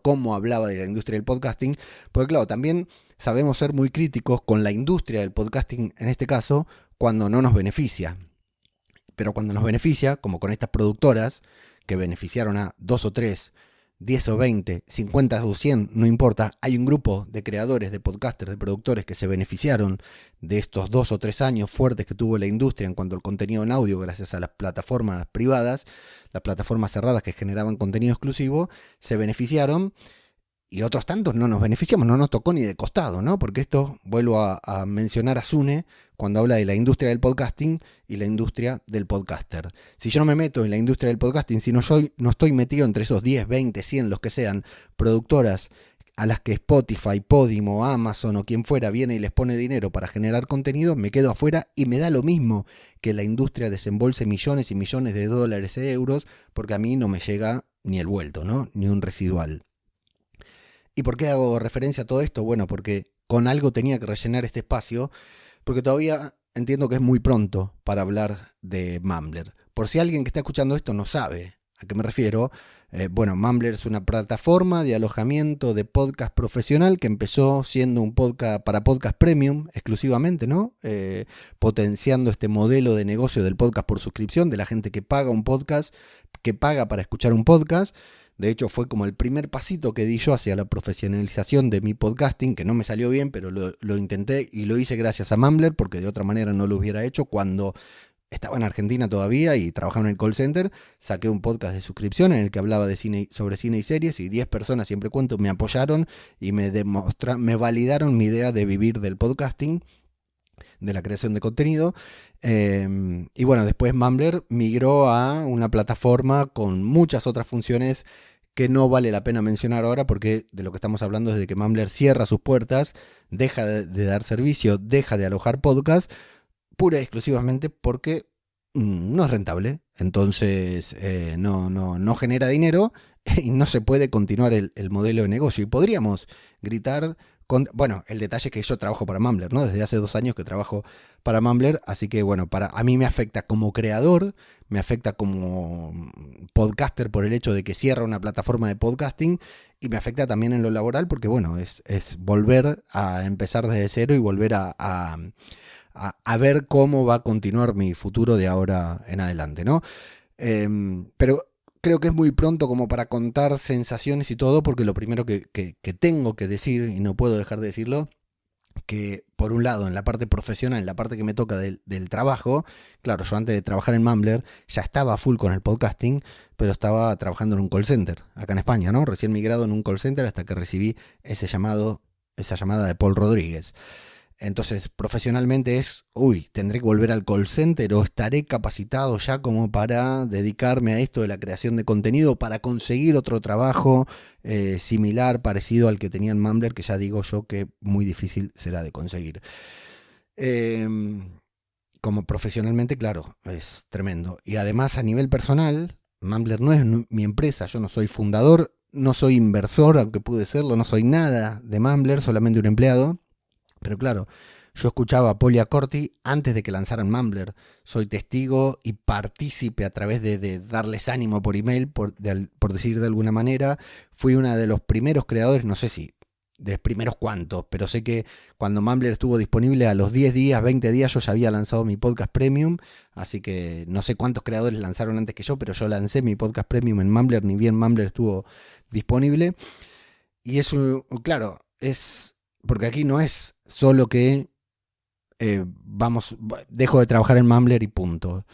cómo hablaba de la industria del podcasting, porque claro, también sabemos ser muy críticos con la industria del podcasting, en este caso, cuando no nos beneficia. Pero cuando nos beneficia, como con estas productoras, que beneficiaron a 2 o 3, 10 o 20, 50 o 100, no importa, hay un grupo de creadores, de podcasters, de productores que se beneficiaron de estos 2 o 3 años fuertes que tuvo la industria en cuanto al contenido en audio gracias a las plataformas privadas, las plataformas cerradas que generaban contenido exclusivo, se beneficiaron. Y otros tantos no nos beneficiamos, no nos tocó ni de costado, ¿no? Porque esto, vuelvo a mencionar a Sune cuando habla de la industria del podcasting y la industria del podcaster. Si yo no me meto en la industria del podcasting, si no estoy metido entre esos 10, 20, 100, los que sean, productoras a las que Spotify, Podimo, Amazon o quien fuera viene y les pone dinero para generar contenido, me quedo afuera y me da lo mismo que la industria desembolse millones y millones de dólares e euros, porque a mí no me llega ni el vuelto, ¿no? Ni un residual. ¿Y por qué hago referencia a todo esto? Bueno, porque con algo tenía que rellenar este espacio, porque todavía entiendo que es muy pronto para hablar de Mumbler. Por si alguien que está escuchando esto no sabe a qué me refiero, bueno, Mumbler es una plataforma de alojamiento de podcast profesional que empezó siendo un podcast para podcast premium exclusivamente, ¿no? Potenciando este modelo de negocio del podcast por suscripción, de la gente que paga un podcast, que paga para escuchar un podcast. De hecho, fue como el primer pasito que di yo hacia la profesionalización de mi podcasting, que no me salió bien, pero lo intenté y lo hice gracias a Mumbler, porque de otra manera no lo hubiera hecho. Cuando estaba en Argentina todavía y trabajaba en el call center, saqué un podcast de suscripción en el que hablaba de sobre cine y series, y 10 personas, siempre cuento, me apoyaron y me validaron mi idea de vivir del podcasting, de la creación de contenido. Y bueno, después Mumbler migró a una plataforma con muchas otras funciones que no vale la pena mencionar ahora, porque de lo que estamos hablando es de que Mumbler cierra sus puertas, deja de dar servicio, deja de alojar podcast, pura y exclusivamente porque no es rentable. Entonces no genera dinero y no se puede continuar el modelo de negocio. Y podríamos gritar... Bueno, el detalle es que yo trabajo para Mumbler, ¿no? Desde hace 2 años que trabajo para Mumbler, así que bueno, a mí me afecta como creador, me afecta como podcaster por el hecho de que cierra una plataforma de podcasting, y me afecta también en lo laboral porque bueno, es volver a empezar desde cero y volver a ver cómo va a continuar mi futuro de ahora en adelante, ¿no? Pero creo que es muy pronto como para contar sensaciones y todo, porque lo primero que tengo que decir, y no puedo dejar de decirlo, que por un lado en la parte profesional, en la parte que me toca del trabajo, claro, yo antes de trabajar en Mumbler ya estaba full con el podcasting, pero estaba trabajando en un call center, acá en España, ¿no? Recién migrado en un call center hasta que recibí esa llamada de Paul Rodríguez. Entonces, profesionalmente tendré que volver al call center o estaré capacitado ya como para dedicarme a esto de la creación de contenido, para conseguir otro trabajo similar, parecido al que tenía en Mumbler, que ya digo yo que muy difícil será de conseguir. Como profesionalmente, claro, es tremendo. Y además a nivel personal, Mumbler no es mi empresa, yo no soy fundador, no soy inversor, aunque pude serlo, no soy nada de Mumbler, solamente un empleado. Pero claro, yo escuchaba a Poli Accorti antes de que lanzaran Mumbler. Soy testigo y partícipe a través de darles ánimo por email, por decir de alguna manera. Fui uno de los primeros creadores, no sé si de los primeros cuantos, pero sé que cuando Mumbler estuvo disponible, a los 10 días, 20 días, yo ya había lanzado mi podcast premium. Así que no sé cuántos creadores lanzaron antes que yo, pero yo lancé mi podcast premium en Mumbler, ni bien Mumbler estuvo disponible. Y eso, claro, es... Porque aquí no es solo que dejo de trabajar en Mumbler y punto.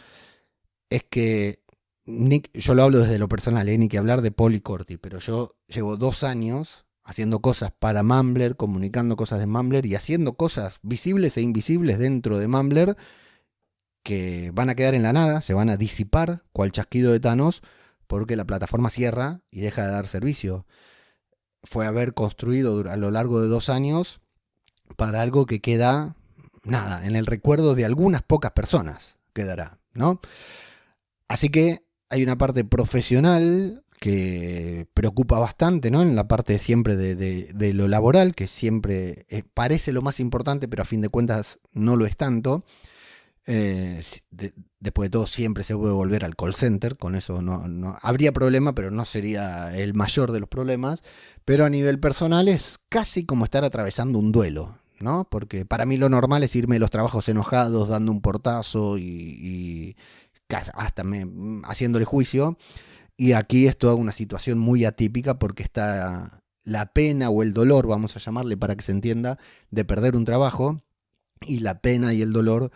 Es que yo lo hablo desde lo personal, ni que hablar de Poli Corti, pero yo llevo 2 años haciendo cosas para Mumbler, comunicando cosas de Mumbler y haciendo cosas visibles e invisibles dentro de Mumbler que van a quedar en la nada, se van a disipar cual chasquido de Thanos, porque la plataforma cierra y deja de dar servicio. Fue haber construido a lo largo de 2 años para algo que queda, nada, en el recuerdo de algunas pocas personas quedará, ¿no? Así que hay una parte profesional que preocupa bastante, ¿no? En la parte siempre de lo laboral, que siempre parece lo más importante, pero a fin de cuentas no lo es tanto. Después de todo siempre se puede volver al call center, con eso no habría problema, pero no sería el mayor de los problemas. Pero a nivel personal es casi como estar atravesando un duelo, ¿no? Porque para mí lo normal es irme de los trabajos enojados, dando un portazo y hasta haciéndole juicio. Y aquí es toda una situación muy atípica, porque está la pena o el dolor, vamos a llamarle para que se entienda, de perder un trabajo, y la pena y el dolor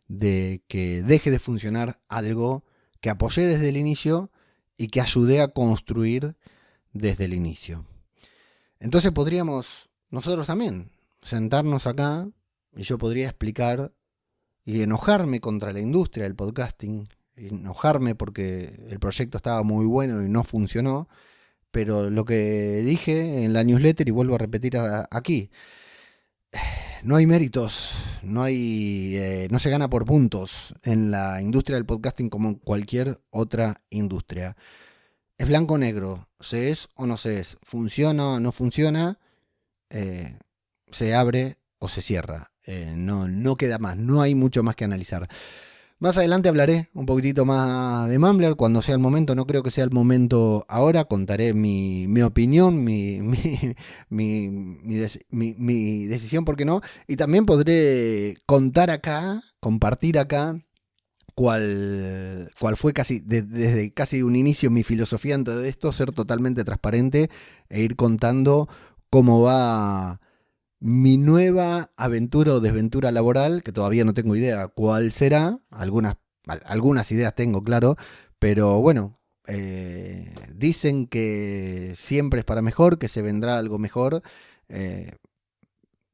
de que deje de funcionar algo que apoyé desde el inicio y que ayudé a construir desde el inicio. Entonces podríamos nosotros también sentarnos acá y yo podría explicar y enojarme contra la industria del podcasting, enojarme porque el proyecto estaba muy bueno y no funcionó, pero lo que dije en la newsletter y vuelvo a repetir aquí, no hay méritos, no se gana por puntos en la industria del podcasting como en cualquier otra industria. Es blanco o negro, se es o no se es, funciona o no funciona, se abre o se cierra. No queda más, no hay mucho más que analizar. Más adelante hablaré un poquitito más de Mumbler cuando sea el momento. No creo que sea el momento ahora. Contaré mi opinión, mi decisión, ¿por qué no? Y también podré contar acá, compartir acá cuál fue desde casi un inicio mi filosofía ante todo esto, ser totalmente transparente e ir contando cómo va mi nueva aventura o desventura laboral, que todavía no tengo idea cuál será. Algunas ideas tengo, claro, pero bueno, dicen que siempre es para mejor, que se vendrá algo mejor.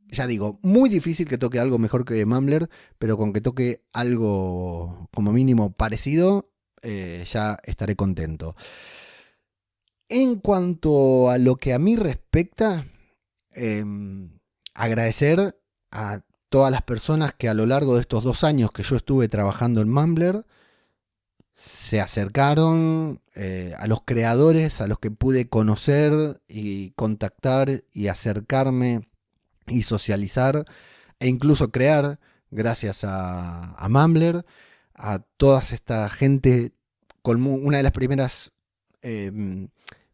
Ya digo, muy difícil que toque algo mejor que Mumbler, pero con que toque algo como mínimo parecido, ya estaré contento. En cuanto a lo que a mí respecta, agradecer a todas las personas que a lo largo de estos 2 años que yo estuve trabajando en Mumbler se acercaron, a los creadores a los que pude conocer y contactar y acercarme y socializar e incluso crear gracias a Mumbler, a toda esta gente. Una de las primeras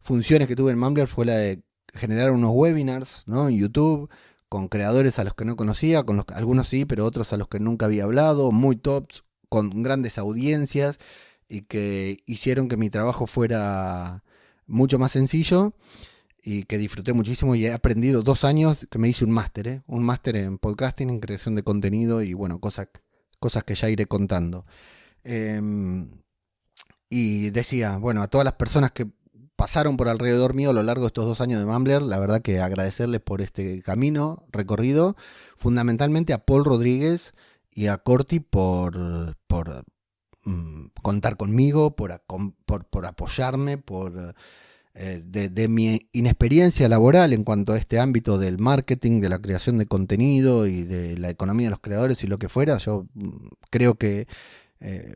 funciones que tuve en Mumbler fue la de generar unos webinars, ¿no?, en YouTube con creadores a los que no conocía, algunos sí, pero otros a los que nunca había hablado, muy tops, con grandes audiencias y que hicieron que mi trabajo fuera mucho más sencillo y que disfruté muchísimo y he aprendido 2 años que me hice un máster en podcasting, en creación de contenido y bueno, cosas que ya iré contando. Y decía, bueno, a todas las personas que pasaron por alrededor mío a lo largo de estos 2 años de Mumbler, la verdad que agradecerles por este camino recorrido, fundamentalmente a Paul Rodríguez y a Corti por contar conmigo, por apoyarme, de mi inexperiencia laboral en cuanto a este ámbito del marketing, de la creación de contenido y de la economía de los creadores y lo que fuera. Yo creo que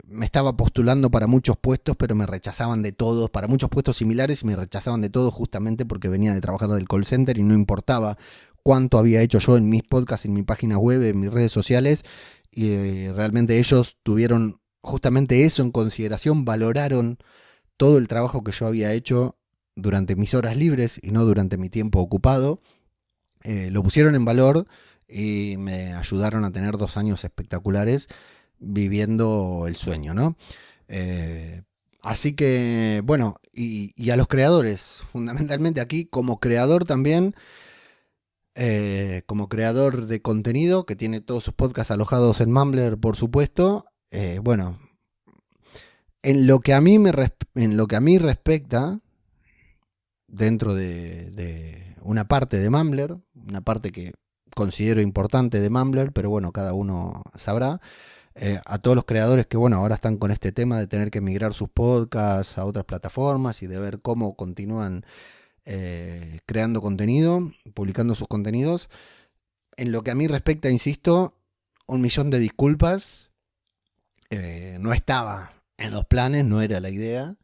me estaba postulando para muchos puestos, pero me rechazaban de todos, para muchos puestos similares, y me rechazaban de todos justamente porque venía de trabajar del call center y no importaba cuánto había hecho yo en mis podcasts, en mi página web, en mis redes sociales, y realmente ellos tuvieron justamente eso en consideración, valoraron todo el trabajo que yo había hecho durante mis horas libres y no durante mi tiempo ocupado, lo pusieron en valor y me ayudaron a tener 2 años espectaculares viviendo el sueño, ¿no? Así que, bueno, y a los creadores, fundamentalmente aquí como creador también, como creador de contenido, que tiene todos sus podcasts alojados en Mumbler, por supuesto. Bueno, en lo que a mí respecta, dentro de una parte de Mumbler, una parte que considero importante de Mumbler, pero bueno, cada uno sabrá. A todos los creadores que, bueno, ahora están con este tema de tener que migrar sus podcasts a otras plataformas y de ver cómo continúan creando contenido, publicando sus contenidos. En lo que a mí respecta, insisto, 1.000.000 de disculpas. No estaba en los planes, no era la idea.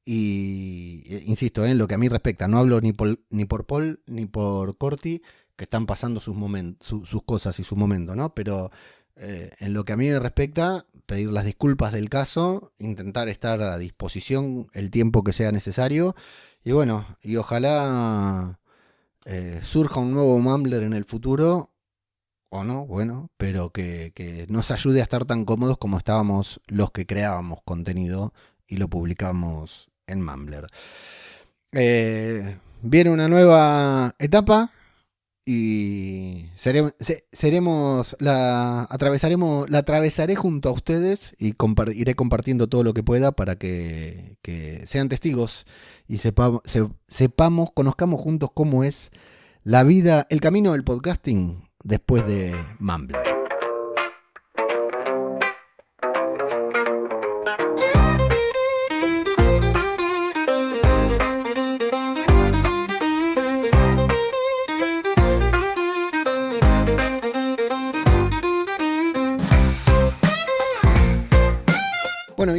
Y insisto, en lo que a mí respecta, no hablo ni por Paul ni por Corti, que están pasando sus cosas y su momento, ¿no? Pero en lo que a mí me respecta, pedir las disculpas del caso, intentar estar a disposición el tiempo que sea necesario. Y bueno, y ojalá surja un nuevo Mumbler en el futuro, o no, bueno, pero que nos ayude a estar tan cómodos como estábamos los que creábamos contenido y lo publicamos en Mumbler. Viene una nueva etapa y la atravesaré junto a ustedes y iré compartiendo todo lo que pueda para que sean testigos y conozcamos juntos cómo es la vida, el camino del podcasting después de Mumbler.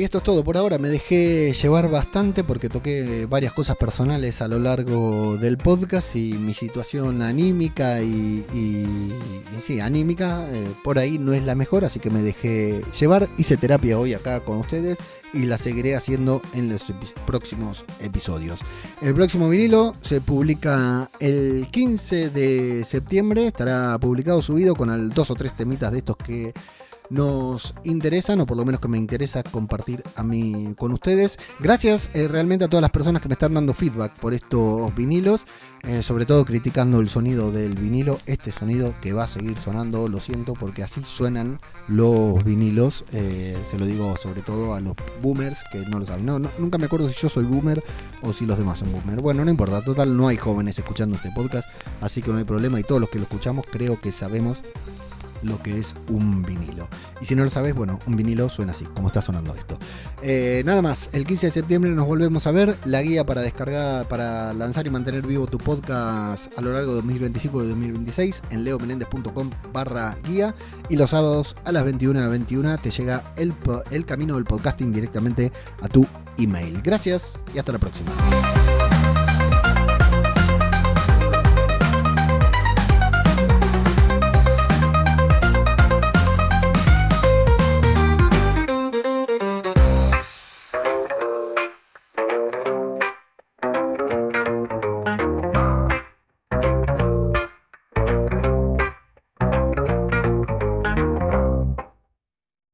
y esto es todo por ahora. Me dejé llevar bastante porque toqué varias cosas personales a lo largo del podcast y mi situación anímica anímica por ahí no es la mejor, así que me dejé llevar. Hice terapia hoy acá con ustedes y la seguiré haciendo en los próximos episodios. El próximo vinilo se publica el 15 de septiembre. Estará publicado, subido con 2 o 3 temitas de estos que nos interesan, o por lo menos que me interesa compartir a mí con ustedes. Gracias realmente a todas las personas que me están dando feedback por estos vinilos, sobre todo criticando el sonido del vinilo. Este sonido que va a seguir sonando, lo siento, porque así suenan los vinilos. Se lo digo sobre todo a los boomers que no lo saben. Nunca me acuerdo si yo soy boomer o si los demás son boomer. Bueno, no importa, total, no hay jóvenes escuchando este podcast, así que no hay problema, y todos los que lo escuchamos creo que sabemos lo que es un vinilo. Y si no lo sabes, bueno, un vinilo suena así, como está sonando esto. Nada más, el 15 de septiembre nos volvemos a ver. La guía para descargar, para lanzar y mantener vivo tu podcast a lo largo de 2025 y 2026 en leomenendez.com/guía. Y los sábados a las 21:21 te llega el camino del podcasting directamente a tu email. Gracias y hasta la próxima.